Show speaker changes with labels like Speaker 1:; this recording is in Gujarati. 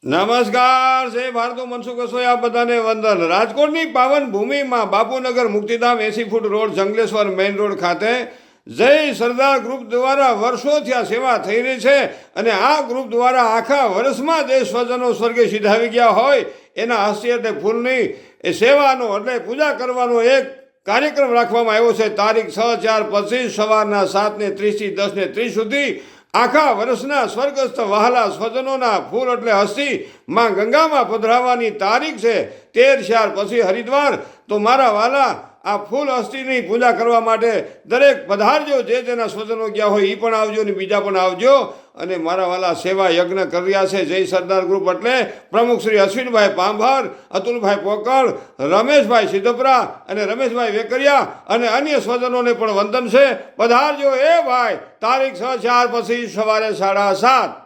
Speaker 1: નમસ્કાર જય ભારત મનસુખ કસોયા બધાને વંદન। રાજકોટની પાવન ભૂમિમાં Bapunagar Muktidham 80 foot road Jangleshwar main road ખાતે જય સરદાર ગ્રુપ દ્વારા વર્ષોથી આ સેવા થઈ રહી છે અને આ ગ્રુપ દ્વારા આખા વર્ષમાં જે સ્વજનો સ્વર્ગે સિધાવી ગયા હોય એના હસ્તે ફૂલની એ સેવાનો એટલે પૂજા કરવાનો એક કાર્યક્રમ રાખવામાં આવ્યો છે। તારીખ 6/4/25 સવારના 7:30 થી 10:30 સુધી આખા વર્ષના સ્વર્ગસ્થ વહાલા સ્વજનોના ફૂલ એટલે હસ્તી માં ગંગામાં પધરાવવાની તારીખ છે 13/4 પછી હરિદ્વાર। તો મારા વાલા આ ફૂલ હસ્તીની પૂજા કરવા માટે દરેક પધારજો, જે જેના સ્વજનો ગયા હોય એ પણ આવજો ને બીજા પણ આવજો। અને મારા વાલા સેવા યજ્ઞ કરી રહ્યા છે જય સરદાર ગ્રુપ એટલે પ્રમુખ શ્રી અશ્વિનભાઈ પાંભર, અતુલભાઈ પોકળ, રમેશભાઈ સિદ્ધપરા અને રમેશભાઈ વેકરિયા અને અન્ય સ્વજનોને પણ વંદન છે। પધારજો એ ભાઈ, તારીખ 6/4 પછી સવારે 7:30।